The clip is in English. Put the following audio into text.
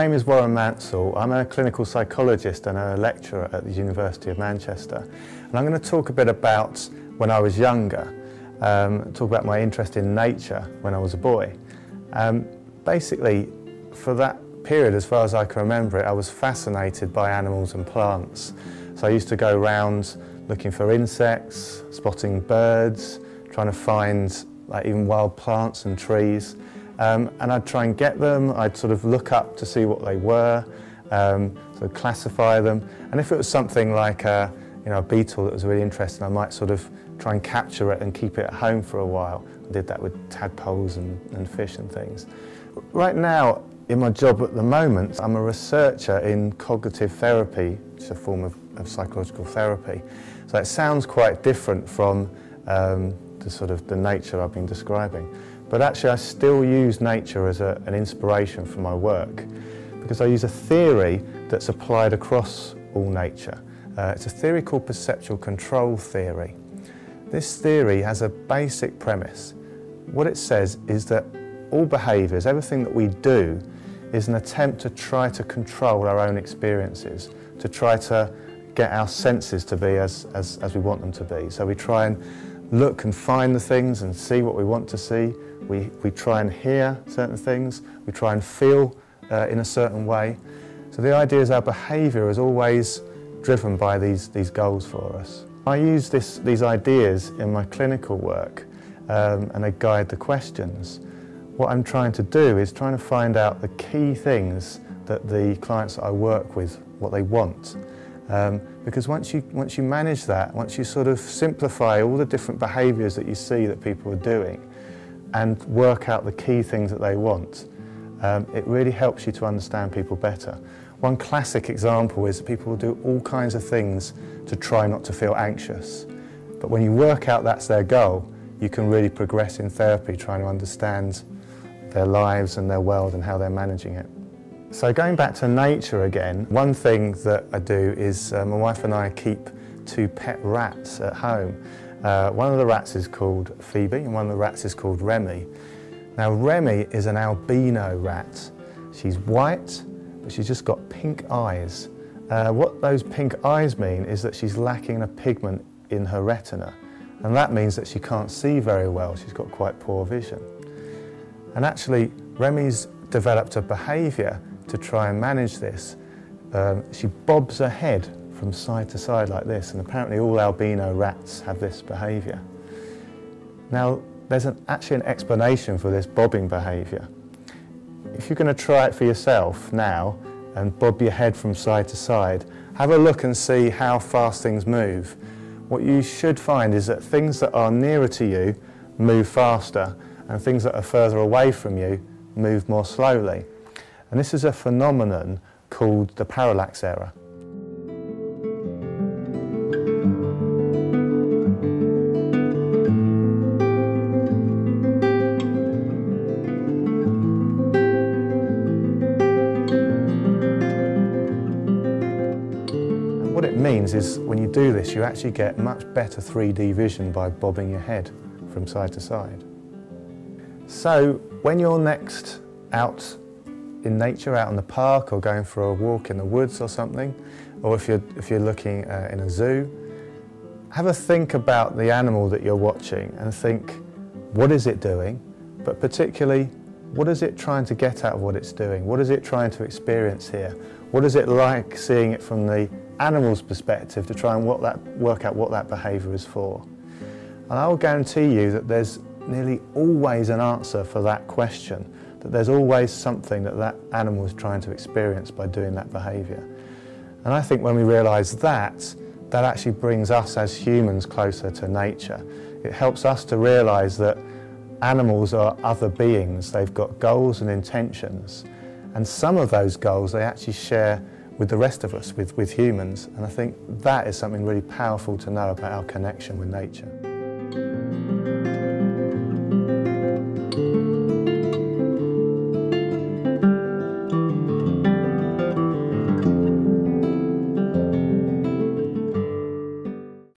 name is Mansell. I'm a clinical psychologist and a lecturer at the University of Manchester. And I'm going to talk a bit about when I was younger, talk about my interest in nature when I was a boy. Basically, for that period, as far as I can remember it, I was fascinated by animals and plants. So I used to go around looking for insects, spotting birds, trying to find even wild plants and trees. And I'd try and get them. I'd sort of look up to see what they were, sort of classify them. And if it was something like a beetle that was really interesting, I might sort of try and capture it and keep it at home for a while. I did that with tadpoles and fish and things. Right now, in my job at the moment, I'm a researcher in cognitive therapy, which is a form of psychological therapy. So it sounds quite different from the nature I've been describing. But actually I still use nature as an inspiration for my work, because I use a theory that's applied across all nature. It's a theory called perceptual control theory. This theory has a basic premise. What it says is that all behaviours, everything that we do, is an attempt to try to control our own experiences, to try to get our senses to be as we want them to be. So we try and look and find the things and see what we want to see. We try and hear certain things. We try and feel in a certain way. So the idea is our behaviour is always driven by these goals for us. I use these ideas in my clinical work and they guide the questions. What I'm trying to do is trying to find out the key things that the clients that I work with, what they want. Because once you manage that, once you sort of simplify all the different behaviours that you see that people are doing and work out the key things that they want, it really helps you to understand people better. One classic example is that people will do all kinds of things to try not to feel anxious. But when you work out that's their goal, you can really progress in therapy, trying to understand their lives and their world and how they're managing it. So going back to nature again, one thing that I do is my wife and I keep 2 pet rats at home. One of the rats is called Phoebe and one of the rats is called Remy. Now Remy is an albino rat. She's white, but she's just got pink eyes. What those pink eyes mean is that she's lacking a pigment in her retina, and that means that she can't see very well. She's got quite poor vision. And actually, Remy's developed a behaviour to try and manage this. She bobs her head from side to side like this, and apparently all albino rats have this behaviour. Now, there's actually an explanation for this bobbing behaviour. If you're going to try it for yourself now and bob your head from side to side, have a look and see how fast things move. What you should find is that things that are nearer to you move faster, and things that are further away from you move more slowly. And this is a phenomenon called the Parallax Error. And what it means is when you do this, you actually get much better 3D vision by bobbing your head from side to side. So when you're next out in nature, out in the park or going for a walk in the woods or something, or if you're looking in a zoo, have a think about the animal that you're watching and think, what is it doing? But particularly, what is it trying to get out of what it's doing? What is it trying to experience here? What is it like seeing it from the animal's perspective to try and work out what that behaviour is for? And I will guarantee you that there's nearly always an answer for that question, that there's always something that animal is trying to experience by doing that behaviour. And I think when we realise that actually brings us as humans closer to nature. It helps us to realise that animals are other beings. They've got goals and intentions, and some of those goals they actually share with the rest of us, with humans. And I think that is something really powerful to know about our connection with nature.